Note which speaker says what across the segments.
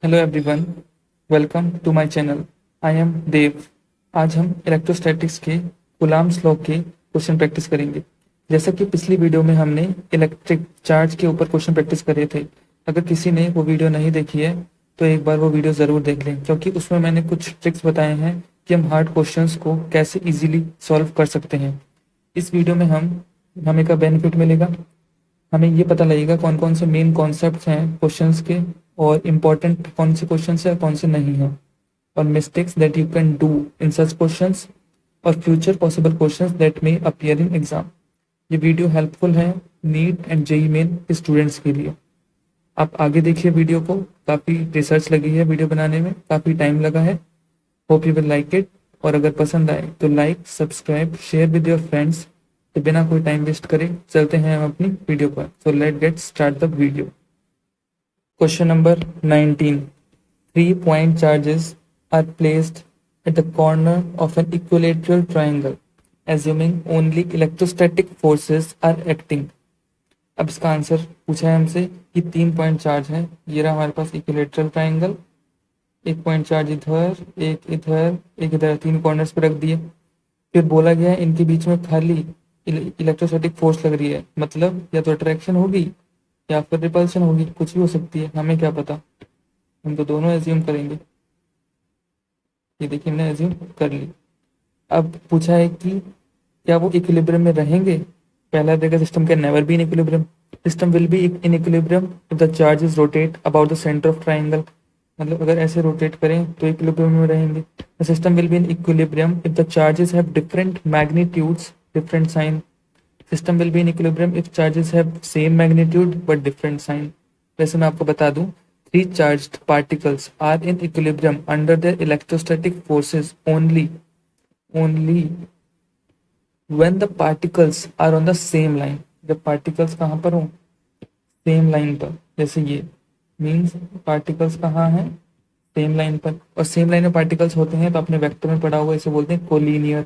Speaker 1: Hello everyone, welcome to my channel. I am Dev. आज हम electrostatics के कूलाम्स लॉ के क्वेश्चन प्रैक्टिस करेंगे। जैसा कि पिछली वीडियो में हमने इलेक्ट्रिक चार्ज के ऊपर क्वेश्चन प्रैक्टिस करे थे। अगर किसी ने वो वीडियो नहीं देखी है तो एक बार वो वीडियो ज़रूर देख लें, क्योंकि उसमें मैंने कुछ ट्रिक्स बताए हैं कि हम हार्ड क्वेश्चंस को कैसे इजीली सॉल्व कर सकते हैं। इस वीडियो में हमें का बेनिफिट मिलेगा। हमें ये पता लगेगा कौन कौन से मेन कॉन्सेप्ट्स हैं क्वेश्चंस के, और इम्पोर्टेंट कौन से क्वेश्चंस हैं कौन से नहीं हैं, और mistakes that you can do in such questions, और future possible questions that may appear in exam. ये वीडियो हेल्पफुल है NEET and JEE Main students के लिए। आप आगे देखिए वीडियो को। काफ़ी रिसर्च लगी है वीडियो बनाने में, काफ़ी टाइम लगा है। Hope you will like it. और अगर पसंद आए तो like, subscribe, share with your friends. तो बिना कोई टाइम वेस्ट करे चलते हैं हम अपनी वीडियो पर। So let get start the video. Question number 19। 3 point charges are placed at the corner of an equilateral triangle, assuming only electrostatic forces are acting. अब इसका आंसर पूछा है हमसे कि 3 पॉइंट चार्ज है। ये रहा हमारे पास इक्विलेटरल ट्राइंगल। 1 पॉइंट चार्ज इधर, एक इधर, एक इधर, 3 कॉर्नर्स पे रख दिए। फिर बोला गया है इनके बीच में खाली इलेक्ट्रोस्टैटिक फोर्स लग रही है, मतलब या तो अट्रैक्शन होगी या फिर रिपल्शन होगी, कुछ भी हो सकती है, हमें क्या पता। हम तो दोनों एज्यूम करेंगे। ये देखिए हमने एज्यूम कर ली। अब पूछा है कि क्या वो इक्विलिब्रियम में रहेंगे। पहला देखा, system can never be in equilibrium. System will be in equilibrium if the charges rotate about the centre of triangle. मतलब अगर ऐसे रोटेट करें तो इक्विलिब्रियम में रहेंगे। The system will be in equilibrium if the charges have different magnitudes, different sign. System will be in equilibrium if charges have same magnitude but different sign. वैसे मैं आपको बता दूं, three charged particles are in equilibrium under their electrostatic forces only when the particles are on the same line। जब particles कहाँ पर हो, same line पर। जैसे ये मीन्स पार्टिकल्स कहाँ हैं, सेम लाइन पर। और सेम लाइन में पार्टिकल्स होते हैं तो अपने वेक्टर में पढ़ा हुआ, इसे बोलते हैं कोलिनियर।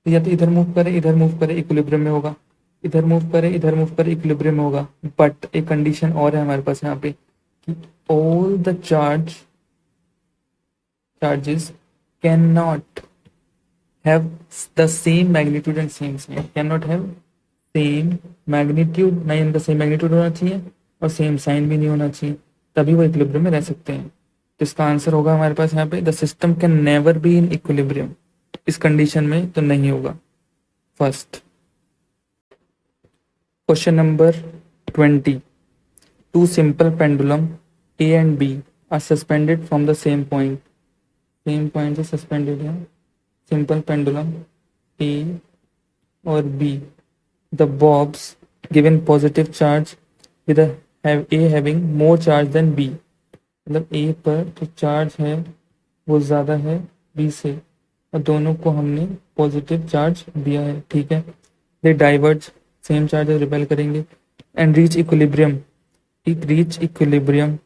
Speaker 1: तो या तो इधर मूव करे, इधर मूव करे, इक्विलिब्रियम में होगा। इधर मूव करे, इधर मूव करे, इक्विलिब्रियम में होगा। बट एक कंडीशन और है हमारे पास यहाँ पे कि all the charges cannot have the same magnitude and same sign। cannot have same magnitude, नहीं इनका सेम मैग्नीट्यूड होना चाहिए और सेम साइन भी नहीं होना चाहिए, तभी वो इक्विलिब्रियम में रह सकते हैं। तो इसका आंसर होगा हमारे पास यहाँ पे the system can never be in equilibrium. इस कंडीशन में तो नहीं होगा। First question number 20। Two simple pendulum A and B are suspended from the same point। Same point से सस्पेंडेड है सिंपल पेंडुलम A और B। The bobs given positive charge with A having more charge than B। मतलब A पर जो charge है वो ज़्यादा है B से, और दोनों को हमने पॉजिटिव चार्ज दिया है। ठीक है, दे डाइवर्ज, सेम चार्ज रिपेल करेंगे, and reach equilibrium. Reach equilibrium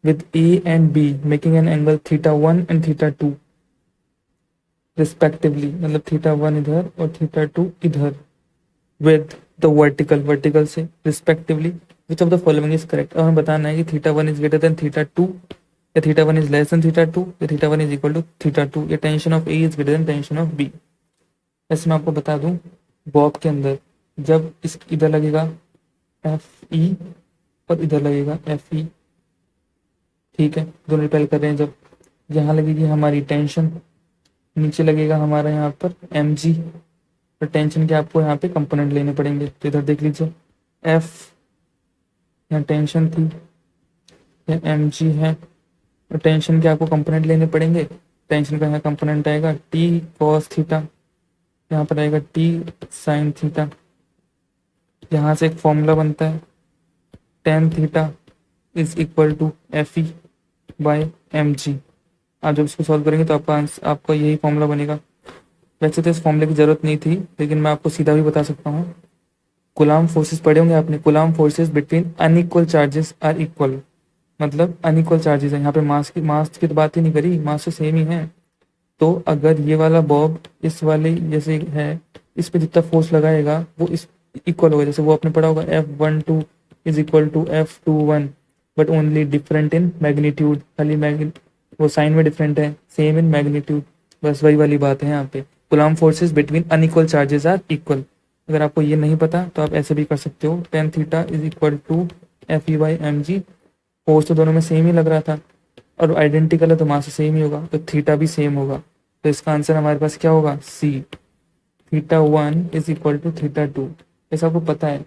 Speaker 1: with A and B making an angle θ1 and θ2 respectively। मतलब θ1 इधर और θ2 इधर, with the vertical से respectively। which of the following is correct। और हमें बताना है कि θ1 is greater than θ2, या θ1 is less than θ2, या θ1 is equal to θ2, या tension of A is greater than tension of B। ऐसे मैं आपको बता दूं, बॉब के अंदर जब इस इधर लगेगा FE और इधर लगेगा FE, ठीक है, दोनों रिपेल कर रहे हैं। जब यहाँ लगेगी हमारी टेंशन, नीचे लगेगा हमारा यहाँ पर mg, और टेंशन के आपको यहाँ पे कंपोनेंट लेने पड़ेंगे। तो इधर देख लीजिए, F यहाँ टेंशन थी, या mg है, और टेंशन के आपको कंपोनेंट लेने पड़ेंगे। टेंशन का यहाँ कंपोनेंट आएगा t cos थीटा, यहाँ पर आएगा t sin थीटा। यहाँ से एक फॉर्मूला बनता है tan theta is equal to FE by mg। आप जब इसको सॉल्व करेंगे तो आपका यही फॉर्मूला बनेगा। वैसे तो इस फॉर्मूले की ज़रूरत नहीं थी, लेकिन मैं आपको सीधा भी बता सकता हूँ। कूलाम्ब फोर्सेस पढ़े होंगे आपने, Coulomb forces between unequal charges are equal. मतलब अनइक्वल चार्जेस है, यहाँ पे मास की तो बात ही नहीं करी, मास तो सेम ही है। तो अगर ये वाला बॉब इस वाले जैसे है, इस पे जितना फोर्स लगाएगा वो इस इक्वल होगा। जैसे वो आपने पढ़ा होगा F12 is equal to F21। But only different in magnitude, खाली वो साइन में डिफरेंट है, सेम इन मैग्नीट्यूड। बस वही वाली बात है यहाँ पे। Coulomb forces between unequal charges are equal. अगर आपको ये नहीं पता तो आप ऐसे भी कर सकते हो, tan theta is equal to F E by M G. Force तो दोनों में सेम ही लग रहा था और आइडेंटिकल है तो मास सेम ही होगा, तो थीटा भी सेम होगा। तो इसका आंसर हमारे पास क्या होगा, C. Theta 1 is equal to theta 2। ऐसा आपको पता है,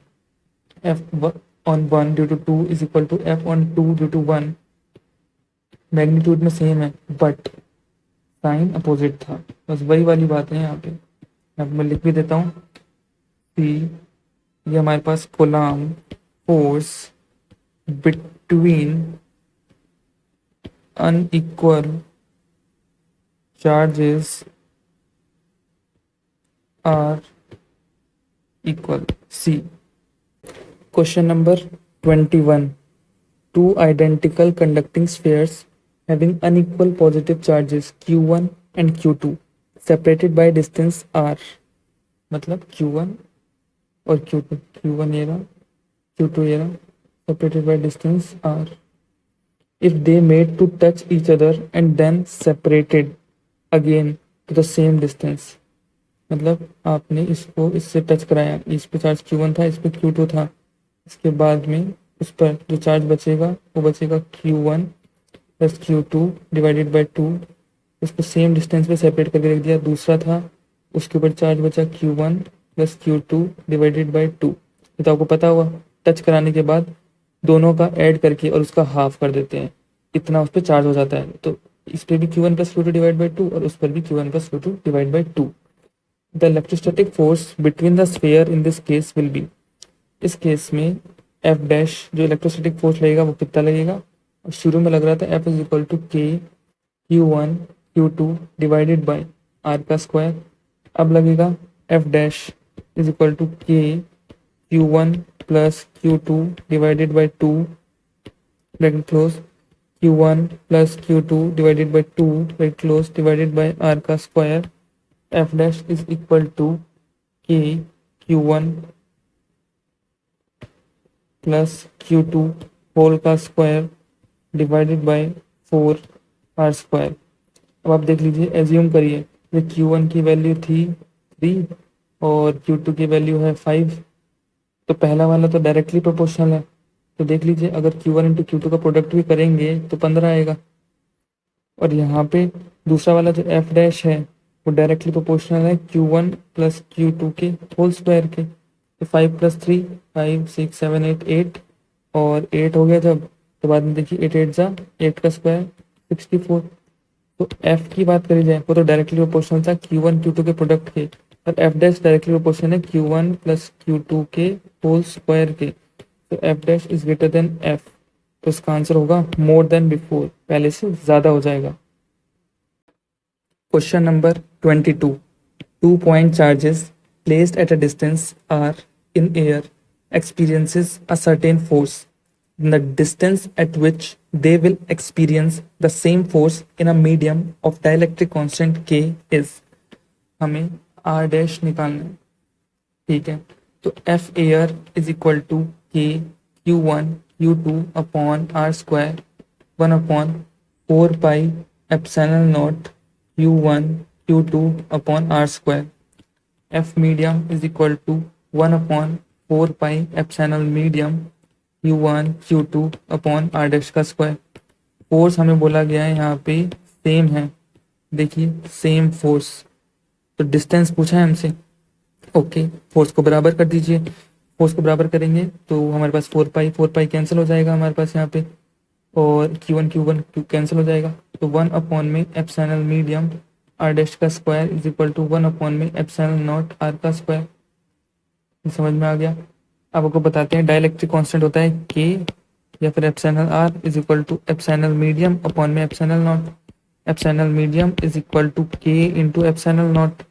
Speaker 1: F on 1 due to 2 is equal to F on 2 due to 1। Magnitude में सेम है बट साइन अपोजिट था। बस वही वाली बात है यहाँ पे। अब मैं लिख भी देता हूँ, सी ये हमारे पास Coulomb force between unequal charges are equal, see. Question number 21। Two identical conducting spheres having unequal positive charges q1 and q2 separated by distance r, मतलब q1 और q2, q1 ये रहा, q2 ये रहा, separated by distance r, if they made to touch each other and then separated again to the same distance। मतलब आपने इसको इससे टच कराया, इस पे चार्ज q1 था, इस पे q2 था, इसके बाद में उस पर जो चार्ज बचेगा वो बचेगा q1 plus q2 divided by 2। उसको सेम डिस्टेंस पे सेपरेट करके रख दिया। दूसरा था, उसके ऊपर चार्ज बचा q1 plus q2 divided by 2। तो आपको पता होगा टच कराने के बाद दोनों का ऐड करके और उसका हाफ कर देते हैं, इतना उस पर चार्ज हो जाता है। तो इस पर भी q1 plus q2 divide by 2 और उस पर भी q1 plus q2 divide by 2। The electrostatic force between the sphere in this case will be. इस केस में एफ डैश जो इलेक्ट्रोस्टैटिक फोर्स लगेगा वो कितना लगेगा, और शुरू में लग रहा था F is equal to K q1 q2 divided by R का स्क्वायर। अब लगेगा F dash is equal to K q1 plus q2 divided by 2 bracket close, q1 plus q2 divided by 2 bracket close divided by R का square. F dash is equal to K q1 plus q2 whole का square divided by 4 R square. अब आप देख लीजिए, assume करिए ये q1 की value थी 3 और q2 की वैल्यू है 5, तो पहला वाला तो डायरेक्टली प्रोपोर्शनल है। तो देख लीजिए अगर q1 इंटू q2 का प्रोडक्ट भी करेंगे तो 15 आएगा, और यहाँ पे दूसरा वाला जो एफ डैश है वो डायरेक्टली प्रोपोर्शनल है q1 प्लस q2 के होल स्क्वायर के। तो 5 प्लस 3 5 6 7 8 8 और 8 हो गया जब, तो बाद में देखिए 8 8 जा 8 का स्क्वायर 64। तो एफ की बात करी जाए वो तो डायरेक्टली प्रोपोर्शनल था q1 q2 के प्रोडक्ट के, और एफ डैश डायरेक्टली प्रोपोर्शनल है q1 प्लस q2 के होल स्क्वायर के। तो F dash is greater than F, तो इसका आंसर होगा मोर देन बिफोर, पहले से ज्यादा हो जाएगा। Question number 22। 2 point charges placed at a distance r in air experiences a certain force. The distance at which they will experience the same force in a medium of dielectric constant k is। हमें r dash निकालना है, ठीक है। तो F air is equal to K q1 q2 upon R square 1 upon 4 pi epsilon naught q1 q2 upon R square. F medium is equal to 1 upon 4 pi epsilon medium q1 q2 upon R dash का square. Force हमें बोला गया है यहाँ पे same है, देखिए same force, तो डिस्टेंस पूछा है हमसे। ओके, फोर्स को बराबर कर दीजिए। फोर्स को बराबर करेंगे तो हमारे पास 4 पाई कैंसिल हो जाएगा हमारे पास यहाँ पे, और q1 कैंसिल हो जाएगा। तो 1 अपॉन में एप्सिलॉन मीडियम आर डैश का square is equal to 1 upon में एप्सिलॉन नॉट आर का स्क्वायर। समझ में आ गया। अब आपको बताते हैं डाइलेक्ट्रिक कांस्टेंट होता है k या फिर epsilon R is equal to epsilon medium upon में epsilon naught. Epsilon medium is equal to k into epsilon naught.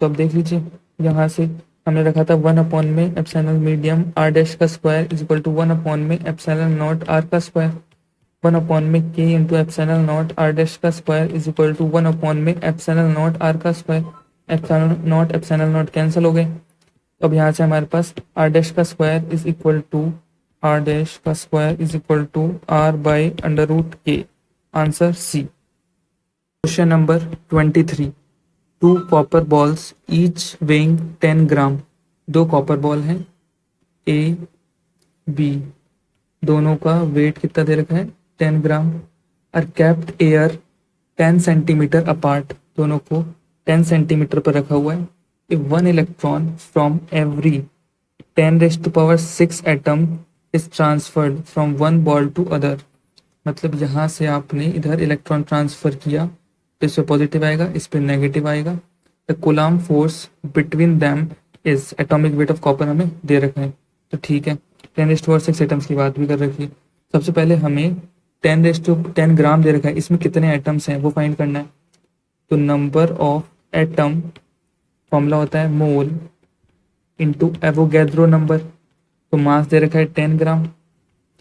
Speaker 1: तो अब देख लीजिए यहाँ से हमने रखा था 1 अपॉन में एप्सिलॉन मीडियम आर डैश का square is equal to 1 upon में एप्सिलॉन नॉट आर का स्क्वायर। 1 अपॉन में k into epsilon naught R dash का square is equal to 1 upon में एप्सिलॉन नॉट आर का स्क्वायर। एप्सिलॉन नॉट कैंसिल हो गए। अब यहाँ से हमारे पास आर डैश का square is equal to R dash का square is equal to R by under root के। Answer C. Question number 23। Two copper balls each weighing 10 gram. दो कॉपर बॉल हैं ए बी, दोनों का वेट कितना दे रखा है 10 gram. Are kept air 10 centimetre apart, दोनों को 10 सेंटीमीटर पर रखा हुआ है। If one electron from every 10⁻⁶ atom is transferred from one ball to other, मतलब यहाँ से आपने इधर इलेक्ट्रॉन ट्रांसफर किया तो इस पे पॉजिटिव आएगा, इस पे नेगेटिव आएगा। The Coulomb force between them is, atomic weight of copper हमें दे रखा है तो ठीक है। 10⁻⁶ एटम्स की बात भी कर रखी है। सबसे पहले हमें 10 ग्राम दे रखा है, इसमें कितने एटम्स हैं वो फाइंड करना है। तो नंबर ऑफ एटम फॉर्मूला होता है मोल इंटू एवोगैड्रो नंबर। तो मास दे रखा है 10 gram,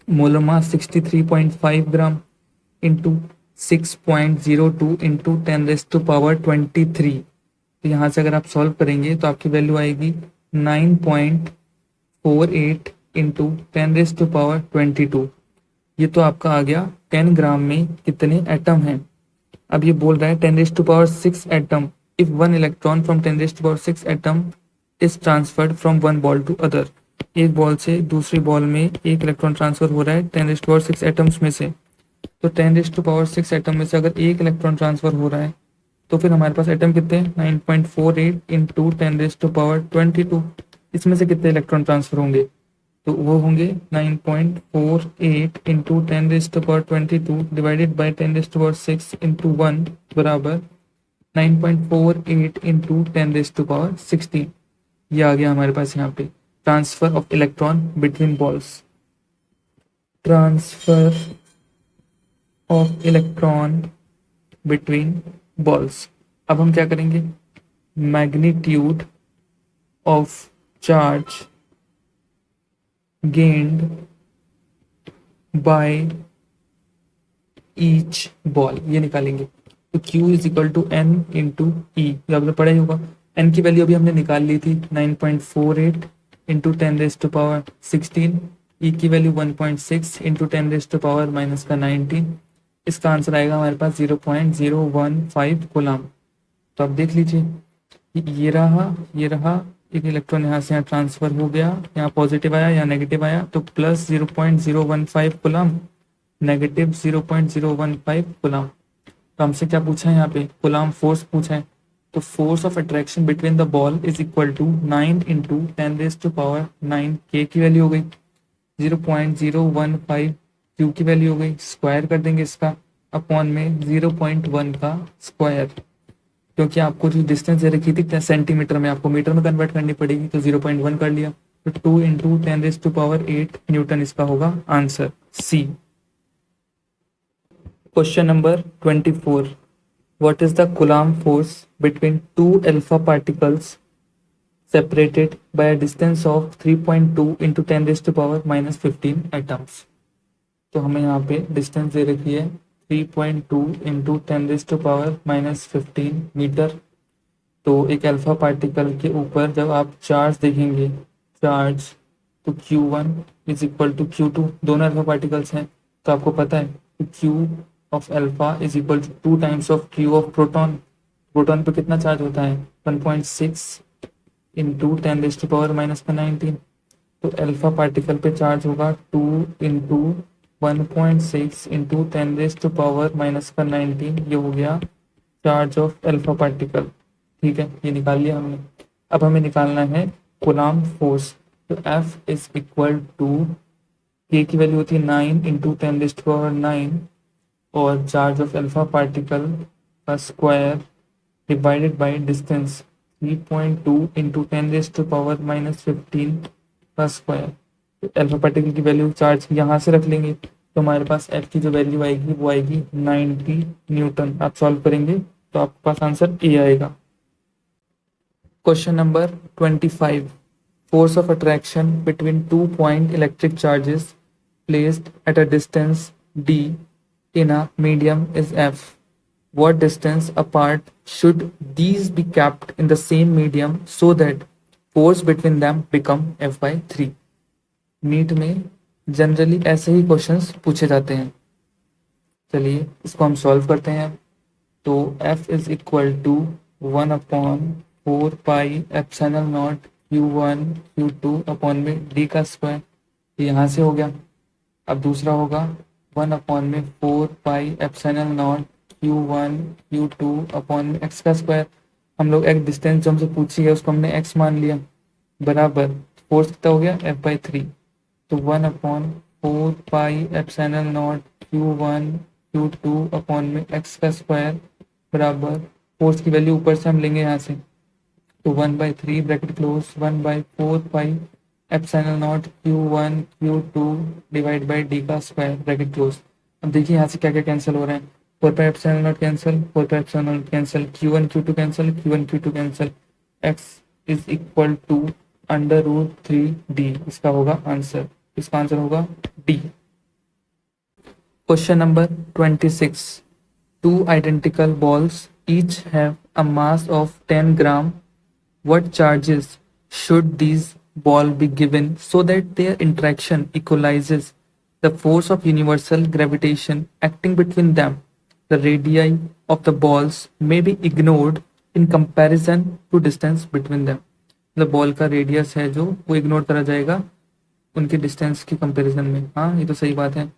Speaker 1: molar mass 63.5 gram into 6.02 into 10⁻23। तो यहाँ से अगर आप सॉल्व करेंगे तो आपकी वैल्यू आएगी 9.48 इंटू 10⁻22। ये तो आपका आ गया 10 ग्राम में कितने एटम हैं। अब ये बोल रहा है 10⁻⁶ atom, if one electron from 10⁻⁶ atom is transferred from one ball to other. एक बॉल से दूसरी बॉल में एक इलेक्ट्रॉन ट्रांसफर हो रहा है 10⁻⁶ एटम्स में से। तो 10⁻⁶ एटम में से अगर एक इलेक्ट्रॉन ट्रांसफर हो रहा है तो फिर हमारे पास एटम कितने हैं 9.48 इंटू 10⁻22। इसमें से कितने इलेक्ट्रॉन ट्रांसफर होंगे तो वो होंगे 9.48 इंटू 10⁻22 डिवाइडेड बाई 10⁻6 इंटू 1 बराबर 9.48 इंटू 10⁻16। ये आ गया हमारे पास यहाँ पे transfer of electron between balls. Transfer of electron between balls. अब हम क्या करेंगे, magnitude of charge gained by each ball ये निकालेंगे। तो Q is equal to N into E, जो आपने पढ़ा ही होगा। N की वैल्यू अभी हमने निकाल ली थी 9.48 इंटू 10⁻16, ई की वैल्यू 1.6 इंटू 10⁻⁻19। इसका आंसर आएगा हमारे पास 0.015 कूलम्ब। तो आप देख लीजिए ये रहा एक इलेक्ट्रॉन यहाँ से यहाँ ट्रांसफर हो गया, यहाँ पॉजिटिव आया या नेगेटिव आया तो प्लस 0.015 कूलम्ब, नेगेटिव 0.015 कूलम्ब। तो हमसे क्या पूछा है यहाँ पे कूलम्ब फोर्स पूछा है। तो force of attraction between the ball is equal to 9 into 10⁻9, K की वैल्यू हो गई 0.015, क्यू की वैल्यू हो गई, स्क्वायर कर देंगे इसका अपॉन में 0.1 का स्क्वायर, क्योंकि आपको जो डिस्टेंस दे रखी थी सेंटीमीटर में आपको मीटर में कन्वर्ट करनी पड़ेगी तो 0.1 कर लिया। तो 2 इंटू 10⁸ न्यूटन इसका होगा answer C. Question number 24। What is the Coulomb force between two alpha particles separated by a distance of 3.2 into 10⁻⁻15 atoms। तो हमें यहाँ पे डिस्टेंस दे रखी है 3.2 इंटू 10⁻⁻15 मीटर। तो एक अल्फा पार्टिकल के ऊपर जब आप चार्ज देखेंगे चार्ज तो Q1 is equal to Q2, दोनों अल्फा पार्टिकल्स हैं तो आपको पता है कि Q of alpha is equal to 2 times of Q of proton. Proton पे कितना चार्ज होता है 1.6 इंटू 10⁻⁻19। तो अल्फा पार्टिकल पे चार्ज होगा 2 इंटू 1.6 इंटू 10⁻⁻19, ये हो गया चार्ज ऑफ अल्फा पार्टिकल। ठीक है, ये निकाल लिया हमने। अब हमें निकालना है कूलम्ब फोर्स। तो F is equal to K की वैल्यू होती है 9 इंटू 10⁻9 और चार्ज ऑफ अल्फा पार्टिकल का square divided by distance 3.2 into 10⁻⁻15 का स्क्वायर। तो अल्फा पार्टिकल की वैल्यू चार्ज यहाँ से रख लेंगे तो हमारे पास F की जो वैल्यू आएगी वो आएगी 90 न्यूटन। आप सॉल्व करेंगे तो आपके पास आंसर ए आएगा। Question number 25। Force of attraction between 2 point electric charges placed at a distance d in a medium is F. What distance apart should these be kept in the same medium so that force between them become F by 3? NEET में generally ऐसे ही questions पूछे जाते हैं। चलिए इसको हम solve करते हैं। तो f is equal to 1/4 pi epsilon naught Q1 Q2 upon में d का स्क्वायर, यहाँ से हो गया। अब दूसरा होगा 1/4 pi epsilon naught Q1 Q2 upon में x का स्क्वायर। हम लोग एक डिस्टेंस जो हमसे पूछी है उसको हमने x मान लिया, बराबर फोर्स कितना हो गया F/3। तो 1/4 pi epsilon naught Q1 Q2 upon में x का स्क्वायर बराबर फोर्स की वैल्यू ऊपर से हम लेंगे यहाँ से, तो 1/3 bracket close 1/4 pi epsilon naught Q1 Q2 divide by d का स्क्वायर ब्रैकेट क्लोज। अब देखिए यहाँ से क्या क्या कैंसिल हो रहे हैं, 4 pi epsilon naught cancel, 4 pi epsilon naught cancel, Q1 Q2 cancel, Q1 Q2 cancel, x is equal to √3d इसका होगा आंसर। इसका आंसर होगा D. Question number 26। Two identical balls each have a mass of 10 gram. What charges should these balls be given so that their interaction equalizes the force of universal gravitation acting between them? The radii of the balls may be ignored in comparison to distance between them. मतलब ball का radius है जो वो ignore करा जाएगा उनके distance की comparison में। हाँ ये तो सही बात है,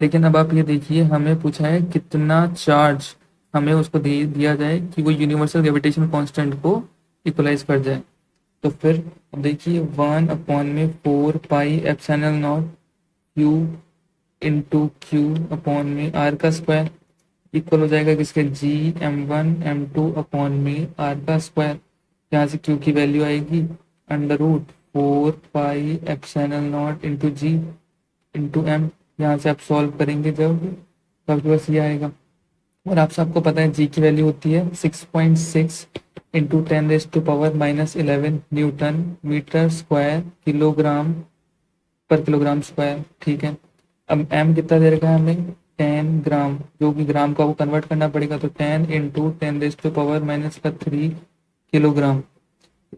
Speaker 1: लेकिन अब आप ये देखिए हमें पूछा है कितना चार्ज हमें उसको दिया जाए कि वो यूनिवर्सल ग्रेविटेशन कांस्टेंट को इक्वलाइज कर जाए। तो फिर अब देखिए 1/4 pi epsilon not Q into Q upon में आर का स्क्वायर इक्वल हो जाएगा किसके Gm1 M2 अपॉन में आर का स्क्वायर। यहाँ से क्यू की वैल्यू आएगी √4 pi epsilon naught into G into M. यहाँ से आप सॉल्व करेंगे जब तो आपके पास ये आएगा। और आप सबको पता है जी की वैल्यू होती है 6.6 into 10⁻⁻11 newton metre square kilogram पर किलोग्राम स्क्वायर। ठीक है, अब एम कितना दे रखा है हमें 10 ग्राम, जो कि ग्राम का वो कन्वर्ट करना पड़ेगा, तो 10 इंटू 10⁻³ किलोग्राम।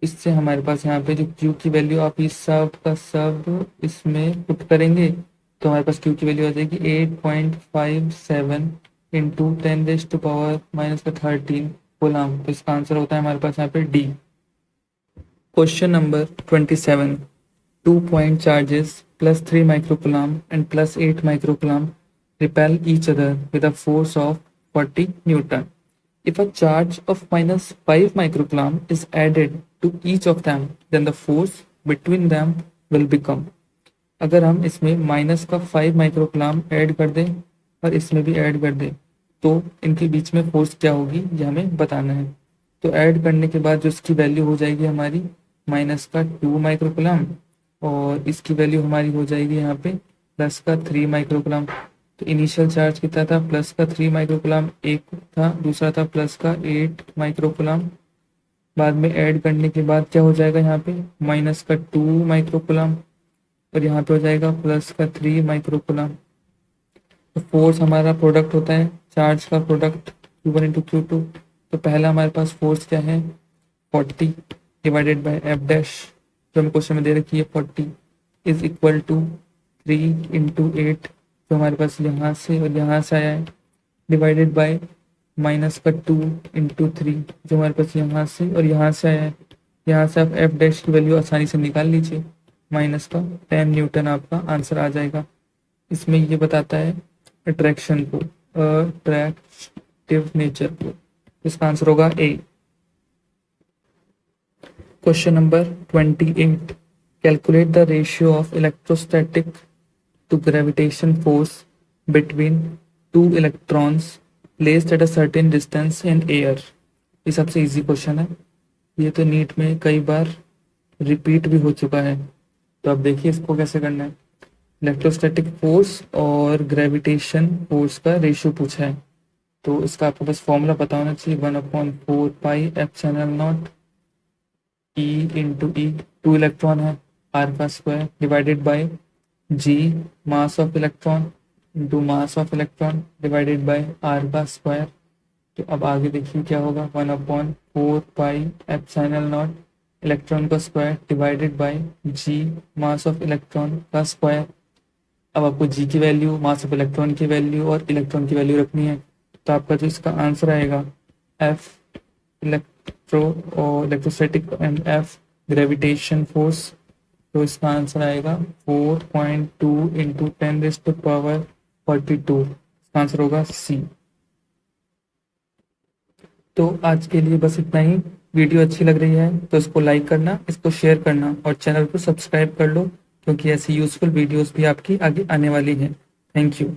Speaker 1: इससे हमारे पास यहाँ पे जो क्यू की वैल्यू आप इस सब का सब इसमें पुट करेंगे तो हमारे पास क्यू की वैल्यू आ जाएगी 8.57 इंटू 10⁻⁻13 कूलम। तो इसका आंसर होता है हमारे पास यहाँ पे D. Question number 27। 2 point charges plus 3 microcoulomb and plus 8 microcoulomb repel each other with a force of 40 Newton. If a charge of minus 5 microcoulomb is added to each of them, then the force between them will become। अगर हम इसमें minus का 5 माइक्रोकुलम्ब add कर दें और इसमें भी add कर दें तो इनके बीच में फोर्स क्या होगी ये हमें बताना है। तो ऐड करने के बाद जो इसकी वैल्यू हो जाएगी हमारी माइनस का 2 माइक्रोकुलम्ब और इसकी वैल्यू हमारी हो जाएगी यहाँ पे प्लस का 3 माइक्रोकुलम्ब। तो इनिशियल चार्ज कितना था प्लस का 3 माइक्रोकुलम्ब एक था, दूसरा था प्लस का 8 माइक्रोकुलम्ब। बाद में ऐड करने के बाद क्या हो जाएगा यहाँ पे माइनस का 2 माइक्रोकुलम्ब और यहाँ पे हो जाएगा प्लस का 3 माइक्रोकुलम्ब। तो फोर्स हमारा प्रोडक्ट होता है चार्ज का प्रोडक्ट Q1 इंटू Q2। तो पहला हमारे पास फोर्स क्या है 40 डिवाइडेड बाय एफ डैश जो हमें क्वेश्चन में दे रखी है 40 इज इक्वल टू 3 इंटू 8 जो हमारे पास यहाँ से और यहाँ से आया है डिवाइडेड बाय माइनस का 2 इंटू 3 जो हमारे पास यहाँ से और यहाँ से आया है। यहाँ से आप एफ डैश की वैल्यू आसानी से निकाल लीजिए, माइनस का 10 न्यूटन आपका आंसर आ जाएगा। इसमें ये बताता है अट्रैक्शन को, अट्रैक्टिव नेचर को। इसका आंसर होगा A. Question number 28। Calculate the ratio of electrostatic to gravitation force between two electrons placed at a certain distance in air. ये सबसे इजी क्वेश्चन है, ये तो नीट में कई बार रिपीट भी हो चुका है। तो अब देखिए इसको कैसे करना है। इलेक्ट्रोस्टैटिक फोर्स और ग्रेविटेशन फोर्स का रेशियो पूछा है, तो इसका आपको बस फॉर्मूला पता होना चाहिए 1/4 pi epsilon naught E into E, 2 electron है आर का square divided by G mass of electron into mass of electron divided by R का स्क्वायर। तो अब आगे देखिए क्या होगा 1/4 पाई एप्सिलॉन नॉट इलेक्ट्रॉन का square divided by G mass of electron का स्क्वायर। अब आपको जी की वैल्यू, मास ऑफ इलेक्ट्रॉन की वैल्यू और इलेक्ट्रॉन की वैल्यू रखनी है। तो आपका जो इसका आंसर आएगा F electrostatic and F gravitation force, तो इसका आंसर आएगा 4.2 इंटू 10⁻42। इसका आंसर होगा सी। तो आज के लिए बस इतना ही। वीडियो अच्छी लग रही है तो इसको लाइक करना, इसको शेयर करना और चैनल को सब्सक्राइब कर लो, क्योंकि ऐसी यूजफुल वीडियोस भी आपकी आगे आने वाली हैं। Thank you.